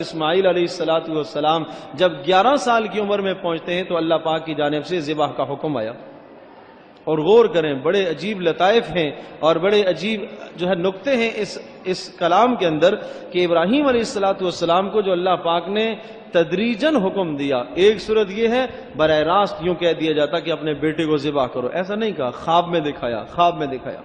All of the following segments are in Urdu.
اسماعیل علیہ السلام جب 11 سال کی عمر میں پہنچتے ہیں تو اللہ پاک کی جانب سے ذبح کا حکم آیا. اور غور کریں، بڑے عجیب لطائف ہیں اور بڑے عجیب جو ہے نکتے ہیں اس کلام کے اندر کہ ابراہیم علیہ السلام کو جو اللہ پاک نے تدریجاً حکم دیا. ایک صورت یہ ہے براہ راست یوں کہہ دیا جاتا کہ اپنے بیٹے کو ذبح کرو، ایسا نہیں کہا، خواب میں دکھایا.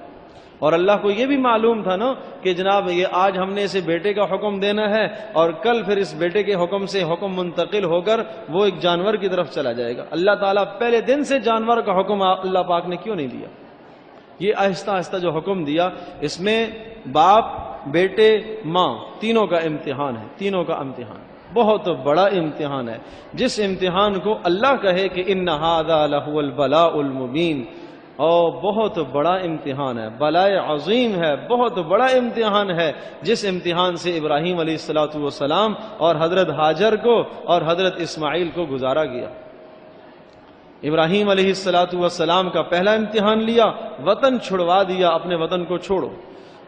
اور اللہ کو یہ بھی معلوم تھا نا کہ جناب یہ آج ہم نے اسے بیٹے کا حکم دینا ہے اور کل پھر اس بیٹے کے حکم سے حکم منتقل ہو کر وہ ایک جانور کی طرف چلا جائے گا. اللہ تعالیٰ پہلے دن سے جانور کا حکم اللہ پاک نے کیوں نہیں دیا؟ یہ آہستہ آہستہ جو حکم دیا اس میں باپ، بیٹے، ماں تینوں کا امتحان ہے، تینوں کا امتحان بہت بڑا امتحان ہے. جس امتحان کو اللہ کہے کہ ان ھذا لہو البلاء المبین، اور بہت بڑا امتحان ہے، بلاء عظیم ہے، بہت بڑا امتحان ہے. جس امتحان سے ابراہیم علیہ السلام اور حضرت ہاجر کو اور حضرت اسماعیل کو گزارا گیا. ابراہیم علیہ السلام کا پہلا امتحان لیا، وطن چھڑوا دیا، اپنے وطن کو چھوڑو.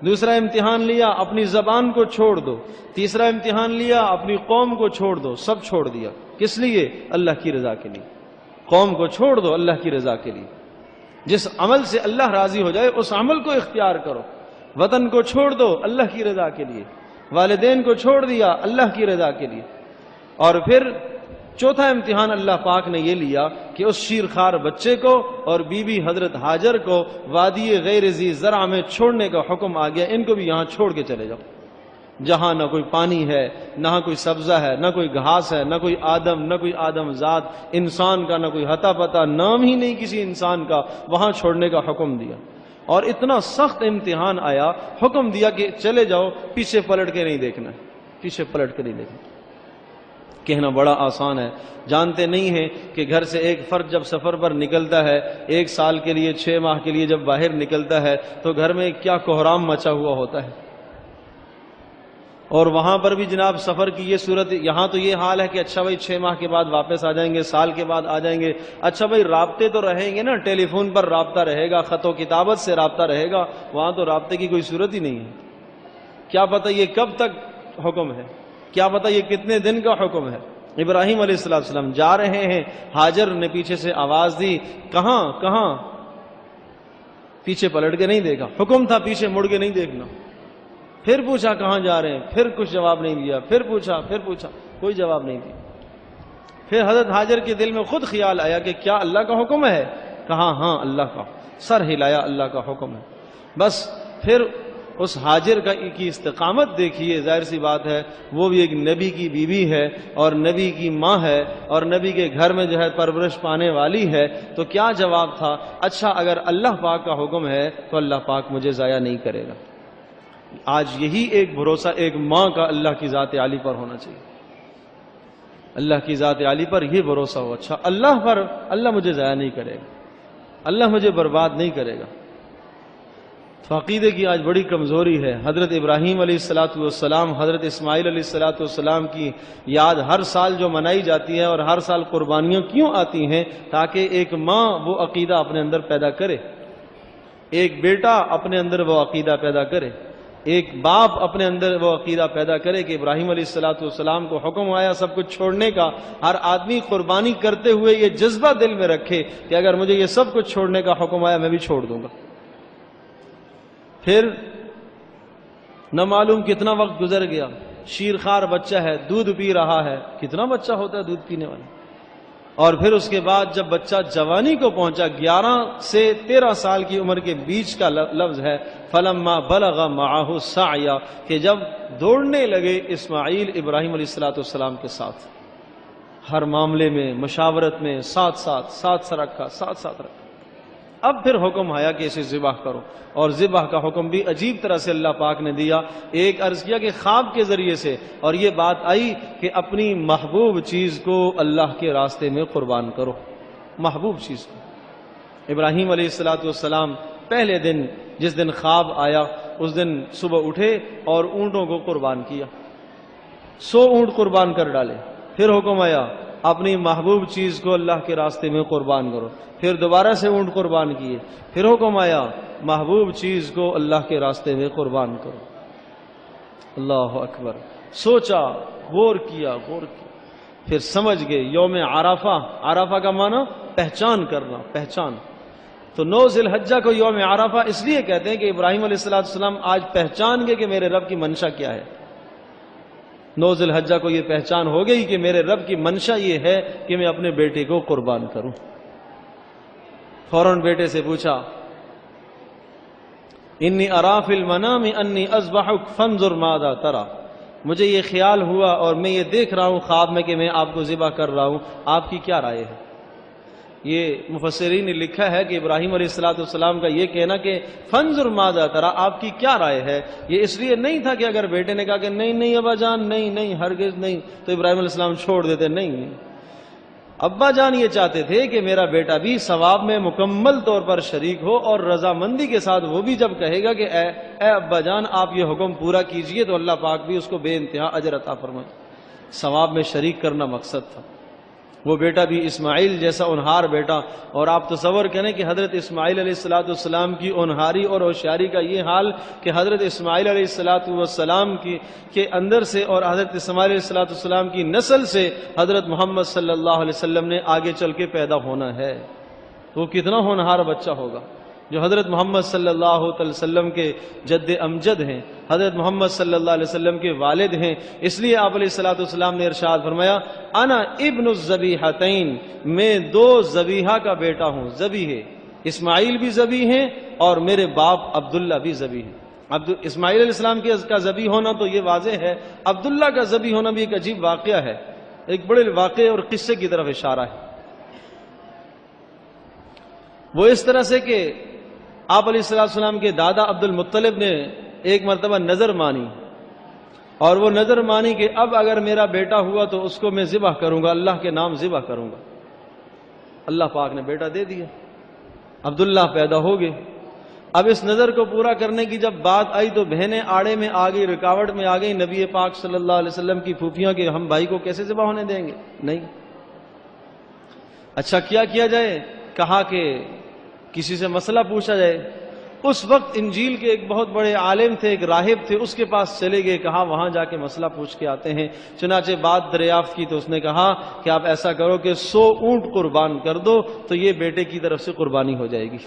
دوسرا امتحان لیا، اپنی زبان کو چھوڑ دو. تیسرا امتحان لیا، اپنی قوم کو چھوڑ دو. سب چھوڑ دیا، کس لیے؟ اللہ کی رضا کے لیے. قوم کو چھوڑ دو اللہ کی رضا کے لیے. جس عمل سے اللہ راضی ہو جائے اس عمل کو اختیار کرو. وطن کو چھوڑ دو اللہ کی رضا کے لیے. والدین کو چھوڑ دیا اللہ کی رضا کے لیے. اور پھر چوتھا امتحان اللہ پاک نے یہ لیا کہ اس شیرخوار بچے کو اور بی بی حضرت ہاجر کو وادی غیر ذی زرع میں چھوڑنے کا حکم آ گیا. ان کو بھی یہاں چھوڑ کے چلے جاؤ، جہاں نہ کوئی پانی ہے، نہ کوئی سبزہ ہے، نہ کوئی گھاس ہے، نہ کوئی آدم، نہ کوئی آدم ذات، انسان کا نہ کوئی ہتا پتا، نام ہی نہیں کسی انسان کا، وہاں چھوڑنے کا حکم دیا. اور اتنا سخت امتحان آیا، حکم دیا کہ چلے جاؤ، پیچھے پلٹ کے نہیں دیکھنا، پیچھے پلٹ کے نہیں دیکھنا. کہنا بڑا آسان ہے، جانتے نہیں ہیں کہ گھر سے ایک فرد جب سفر پر نکلتا ہے، 1 سال کے لیے، 6 ماہ کے لیے جب باہر نکلتا ہے تو گھر میں کیا کوہرام مچا ہوا ہوتا ہے. اور وہاں پر بھی جناب سفر کی یہ صورت، یہاں تو یہ حال ہے کہ اچھا بھائی 6 ماہ کے بعد واپس آ جائیں گے، سال کے بعد آ جائیں گے. اچھا بھائی رابطے تو رہیں گے نا، ٹیلی فون پر رابطہ رہے گا، خط و کتابت سے رابطہ رہے گا. وہاں تو رابطے کی کوئی صورت ہی نہیں ہے. کیا پتہ یہ کب تک حکم ہے، کیا پتہ یہ کتنے دن کا حکم ہے. ابراہیم علیہ السلام جا رہے ہیں، ہاجر نے پیچھے سے آواز دی، کہاں کہاں؟ پیچھے پلٹ کے نہیں دیکھا، حکم تھا پیچھے مڑ کے نہیں دیکھنا. پھر پوچھا کہاں جا رہے ہیں، پھر کچھ جواب نہیں دیا. پھر پوچھا کوئی جواب نہیں دیا. پھر حضرت ہاجر کے دل میں خود خیال آیا کہ کیا اللہ کا حکم ہے؟ کہا ہاں اللہ کا. سر ہلایا، اللہ کا حکم ہے. بس پھر اس ہاجر کی استقامت دیکھیے. ظاہر سی بات ہے وہ بھی ایک نبی کی بیوی ہے اور نبی کی ماں ہے اور نبی کے گھر میں جو ہے پرورش پانے والی ہے. تو کیا جواب تھا؟ اچھا اگر اللہ پاک کا حکم ہے تو اللہ پاک مجھے ضائع نہیں کرے گا. آج یہی ایک بھروسہ ایک ماں کا اللہ کی ذات عالی پر ہونا چاہیے. اللہ کی ذات عالی پر یہ بھروسہ ہو، اچھا اللہ پر، اللہ مجھے ضائع نہیں کرے گا، اللہ مجھے برباد نہیں کرے گا. تو عقیدے کی آج بڑی کمزوری ہے. حضرت ابراہیم علیہ السلام، حضرت اسماعیل علیہ السلام کی یاد ہر سال جو منائی جاتی ہے اور ہر سال قربانیاں کیوں آتی ہیں؟ تاکہ ایک ماں وہ عقیدہ اپنے اندر پیدا کرے، ایک بیٹا اپنے اندر وہ عقیدہ پیدا کرے، ایک باپ اپنے اندر وہ عقیدہ پیدا کرے کہ ابراہیم علیہ السلام کو حکم آیا سب کچھ چھوڑنے کا. ہر آدمی قربانی کرتے ہوئے یہ جذبہ دل میں رکھے کہ اگر مجھے یہ سب کچھ چھوڑنے کا حکم آیا میں بھی چھوڑ دوں گا. پھر نہ معلوم کتنا وقت گزر گیا، شیرخوار بچہ ہے، دودھ پی رہا ہے. کتنا بچہ ہوتا ہے دودھ پینے والا؟ اور پھر اس کے بعد جب بچہ جوانی کو پہنچا، 11 سے 13 سال کی عمر کے بیچ کا لفظ ہے، فلما بلغ معه السعی، کہ جب دوڑنے لگے اسماعیل ابراہیم علیہ السلام کے ساتھ، ہر معاملے میں، مشاورت میں ساتھ رکھا. اب پھر حکم آیا کہ اسے ذبح کرو، اور ذبح کا حکم بھی عجیب طرح سے اللہ پاک نے دیا. ایک عرض کیا کہ خواب کے ذریعے سے، اور یہ بات آئی کہ اپنی محبوب چیز کو اللہ کے راستے میں قربان کرو. محبوب چیز کو. ابراہیم علیہ السلام پہلے دن جس دن خواب آیا اس دن صبح اٹھے اور اونٹوں کو قربان کیا. 100 اونٹ قربان کر ڈالے. پھر حکم آیا اپنی محبوب چیز کو اللہ کے راستے میں قربان کرو. پھر دوبارہ سے اونٹ قربان کیے. پھر حکم آیا محبوب چیز کو اللہ کے راستے میں قربان کرو. اللہ اکبر. سوچا، غور کیا، پھر سمجھ گئے یوم عرفہ، عرفہ کا معنی پہچان کرنا، پہچان. تو 9 ذی الحجہ کو یوم عرفہ اس لیے کہتے ہیں کہ ابراہیم علیہ السلام آج پہچان گئے کہ میرے رب کی منشا کیا ہے. 9 ذی الحجہ کو یہ پہچان ہو گئی کہ میرے رب کی منشا یہ ہے کہ میں اپنے بیٹے کو قربان کروں. فوراً بیٹے سے پوچھا، انی ارا فی المنام انی اذبحک فانظر ماذا تری، مجھے یہ خیال ہوا اور میں یہ دیکھ رہا ہوں خواب میں کہ میں آپ کو ذبح کر رہا ہوں، آپ کی کیا رائے ہے؟ یہ مفسرین نے لکھا ہے کہ ابراہیم علیہ السلام کا یہ کہنا کہ فانظر ماذا تری، آپ کی کیا رائے ہے، یہ اس لیے نہیں تھا کہ اگر بیٹے نے کہا کہ نہیں ابا جان، نہیں ہرگز نہیں، تو ابراہیم علیہ السلام چھوڑ دیتے. نہیں، ابا جان یہ چاہتے تھے کہ میرا بیٹا بھی ثواب میں مکمل طور پر شریک ہو، اور رضامندی کے ساتھ وہ بھی جب کہے گا کہ اے ابا جان آپ یہ حکم پورا کیجئے، تو اللہ پاک بھی اس کو بے انتہا اجر عطا فرمائے. ثواب میں شریک کرنا مقصد تھا. وہ بیٹا بھی اسماعیل جیسا اونہار بیٹا. اور آپ تصور کریں کہ حضرت اسماعیل علیہ السلام کی اونہاری اور ہوشیاری کا یہ حال کہ حضرت اسماعیل علیہ السلام کے اندر سے اور حضرت اسماعیل علیہ السلام کی نسل سے حضرت محمد صلی اللہ علیہ وسلم نے آگے چل کے پیدا ہونا ہے. تو وہ کتنا ہونہار بچہ ہوگا جو حضرت محمد صلی اللہ علیہ وسلم کے جد امجد ہیں، حضرت محمد صلی اللہ علیہ وسلم کے والد ہیں. اس لیے آپ علیہ السلام نے ارشاد فرمایا، انا ابن الذبیحتین، میں 2 ذبیحہ کا بیٹا ہوں. ذبیح ہے، اسماعیل بھی ذبیح ہیں اور میرے باپ عبداللہ بھی ذبیح ہیں. اسماعیل علیہ السلام کا ذبیح ہونا تو یہ واضح ہے، عبداللہ کا ذبیح ہونا بھی ایک عجیب واقعہ ہے، ایک بڑے واقعے اور قصے کی طرف اشارہ ہے. وہ اس طرح سے کہ آپ علیہ السلام کے دادا عبد المطلب نے ایک مرتبہ نظر مانی، اور وہ نظر مانی کہ اب اگر میرا بیٹا ہوا تو اس کو میں ذبح کروں گا، اللہ کے نام ذبح کروں گا. اللہ پاک نے بیٹا دے دیا، عبداللہ پیدا ہو گئے. اب اس نظر کو پورا کرنے کی جب بات آئی تو بہنیں آڑے میں آ گئی، رکاوٹ میں آ گئی. نبی پاک صلی اللہ علیہ وسلم کی پھوپھیاں کہ ہم بھائی کو کیسے ذبح ہونے دیں گے؟ نہیں. اچھا کیا جائے؟ کہا کہ کسی سے مسئلہ پوچھا جائے. اس وقت انجیل کے ایک بہت بڑے عالم تھے، ایک راہب تھے، اس کے پاس چلے گئے. کہا وہاں جا کے مسئلہ پوچھ کے آتے ہیں. چنانچہ بات دریافت کی تو اس نے کہا کہ آپ ایسا کرو کہ 100 اونٹ قربان کر دو تو یہ بیٹے کی طرف سے قربانی ہو جائے گی.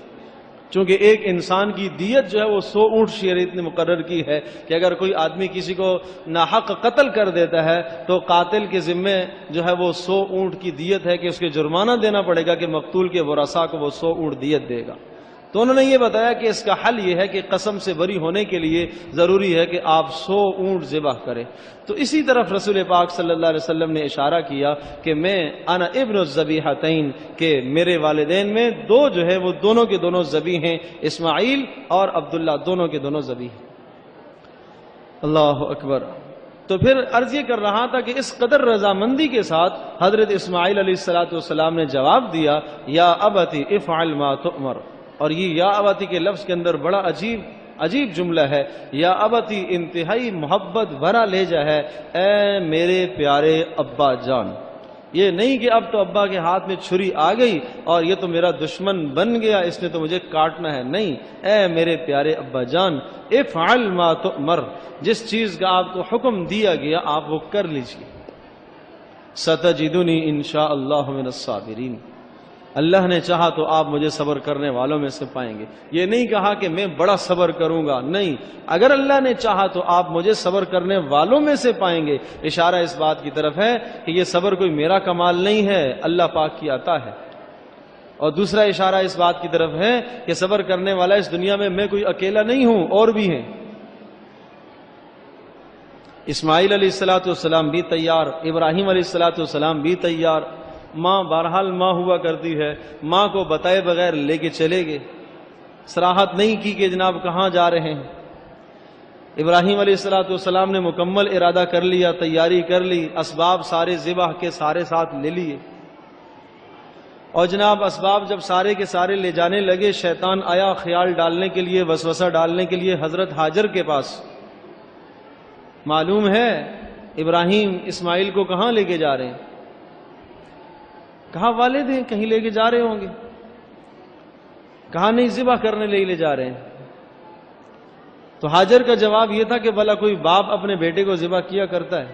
چونکہ ایک انسان کی دیت جو ہے وہ 100 اونٹ شریعت نے مقرر کی ہے کہ اگر کوئی آدمی کسی کو ناحق قتل کر دیتا ہے تو قاتل کے ذمے جو ہے وہ 100 اونٹ کی دیت ہے کہ اس کے جرمانہ دینا پڑے گا کہ مقتول کے ورثاء کو وہ 100 اونٹ دیت دے گا. تو انہوں نے یہ بتایا کہ اس کا حل یہ ہے کہ قسم سے بری ہونے کے لیے ضروری ہے کہ آپ 100 اونٹ ذبح کریں. تو اسی طرف رسول پاک صلی اللہ علیہ وسلم نے اشارہ کیا کہ میں انا ابن الذبیحتین، کہ میرے والدین میں 2 جو ہے وہ دونوں کے دونوں ذبیح ہیں، اسماعیل اور عبداللہ دونوں کے دونوں ذبیح ہیں. اللہ اکبر. تو پھر عرض یہ کر رہا تھا کہ اس قدر رضامندی کے ساتھ حضرت اسماعیل علیہ السلام نے جواب دیا، یا ابتی افعل ما تؤمر. اور یہ یا ابتی کے لفظ کے اندر بڑا عجیب جملہ ہے. یا ابتی انتہائی محبت بھرا لہجہ ہے، اے میرے پیارے ابا جان. یہ نہیں کہ اب تو ابا کے ہاتھ میں چھری آ گئی اور یہ تو میرا دشمن بن گیا، اس نے تو مجھے کاٹنا ہے. نہیں، اے میرے پیارے ابا جان، افعل ما تؤمر، جس چیز کا آپ کو حکم دیا گیا آپ وہ کر لیجیے. ستجدنی انشاءاللہ من الصابرین، اللہ نے چاہا تو آپ مجھے صبر کرنے والوں میں سے پائیں گے. یہ نہیں کہا کہ میں بڑا صبر کروں گا، نہیں، اگر اللہ نے چاہا تو آپ مجھے صبر کرنے والوں میں سے پائیں گے. اشارہ اس بات کی طرف ہے کہ یہ صبر کوئی میرا کمال نہیں ہے، اللہ پاک کی عطا ہے. اور دوسرا اشارہ اس بات کی طرف ہے کہ صبر کرنے والا اس دنیا میں کوئی اکیلا نہیں ہوں، اور بھی ہیں. اسماعیل علیہ السلام بھی تیار، ابراہیم علیہ السلام بھی تیار. ماں بہرحال ماں ہوا کرتی ہے، ماں کو بتائے بغیر لے کے چلے گئے، صراحت نہیں کی کہ جناب کہاں جا رہے ہیں. ابراہیم علیہ السلام نے مکمل ارادہ کر لیا، تیاری کر لی، اسباب سارے ذبح کے سارے ساتھ لے لیے. اور جناب اسباب جب سارے کے سارے لے جانے لگے، شیطان آیا خیال ڈالنے کے لیے، وسوسہ ڈالنے کے لیے حضرت ہاجر کے پاس. معلوم ہے ابراہیم اسماعیل کو کہاں لے کے جا رہے ہیں؟ کہاں والد ہیں، کہیں لے کے جا رہے ہوں گے، کہاں نہیں ذبح کرنے لے جا رہے ہیں. تو ہاجر کا جواب یہ تھا کہ بھلا کوئی باپ اپنے بیٹے کو ذبح کیا کرتا ہے؟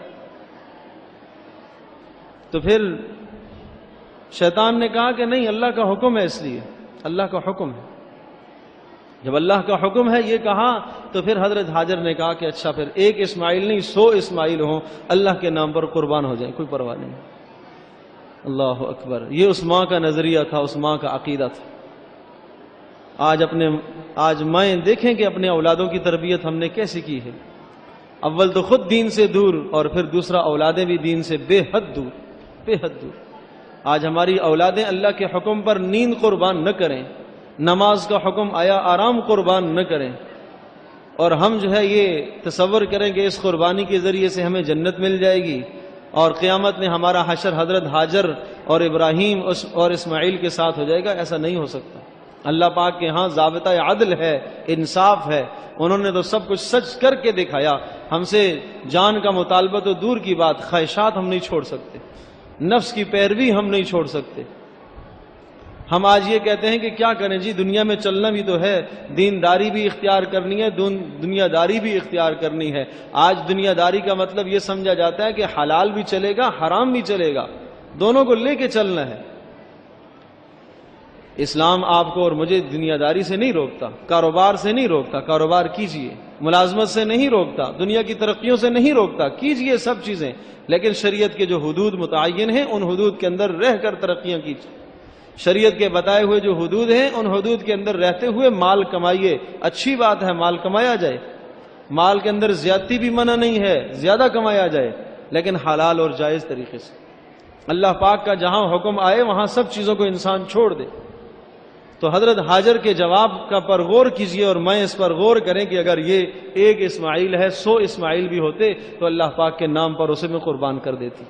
تو پھر شیطان نے کہا کہ نہیں، اللہ کا حکم ہے، اس لیے اللہ کا حکم ہے۔ جب اللہ کا حکم ہے یہ کہا تو پھر حضرت ہاجر نے کہا کہ اچھا پھر 1 اسماعیل نہیں 100 اسماعیل ہوں، اللہ کے نام پر قربان ہو جائیں، کوئی پرواہ نہیں۔ اللہ اکبر، یہ اس ماں کا نظریہ تھا، اس ماں کا عقیدہ تھا۔ آج مائیں دیکھیں کہ اپنے اولادوں کی تربیت ہم نے کیسی کی ہے۔ اول تو خود دین سے دور، اور پھر دوسرا اولادیں بھی دین سے بے حد دور، بے حد دور۔ آج ہماری اولادیں اللہ کے حکم پر نیند قربان نہ کریں، نماز کا حکم آیا آرام قربان نہ کریں، اور ہم جو ہے یہ تصور کریں کہ اس قربانی کے ذریعے سے ہمیں جنت مل جائے گی اور قیامت میں ہمارا حشر حضرت ہاجر اور ابراہیم اور اسماعیل کے ساتھ ہو جائے گا۔ ایسا نہیں ہو سکتا۔ اللہ پاک کے ہاں ضابطہ عدل ہے، انصاف ہے، انہوں نے تو سب کچھ سچ کر کے دکھایا۔ ہم سے جان کا مطالبہ تو دور کی بات، خواہشات ہم نہیں چھوڑ سکتے، نفس کی پیروی ہم نہیں چھوڑ سکتے۔ ہم آج یہ کہتے ہیں کہ کیا کریں جی، دنیا میں چلنا بھی تو ہے، دینداری بھی اختیار کرنی ہے، دنیا داری بھی اختیار کرنی ہے۔ آج دنیا داری کا مطلب یہ سمجھا جاتا ہے کہ حلال بھی چلے گا، حرام بھی چلے گا، دونوں کو لے کے چلنا ہے۔ اسلام آپ کو اور مجھے دنیا داری سے نہیں روکتا، کاروبار سے نہیں روکتا، کاروبار کیجئے، ملازمت سے نہیں روکتا، دنیا کی ترقیوں سے نہیں روکتا، کیجئے سب چیزیں، لیکن شریعت کے جو حدود متعین ہیں ان حدود کے اندر رہ کر ترقیاں کیجئے۔ شریعت کے بتائے ہوئے جو حدود ہیں ان حدود کے اندر رہتے ہوئے مال کمائیے۔ اچھی بات ہے مال کمایا جائے، مال کے اندر زیادتی بھی منع نہیں ہے، زیادہ کمایا جائے، لیکن حلال اور جائز طریقے سے۔ اللہ پاک کا جہاں حکم آئے وہاں سب چیزوں کو انسان چھوڑ دے۔ تو حضرت ہاجر کے جواب کا پر غور کیجئے، اور میں اس پر غور کریں کہ اگر یہ 1 اسماعیل ہے 100 اسماعیل بھی ہوتے تو اللہ پاک کے نام پر اسے میں قربان کر دیتی۔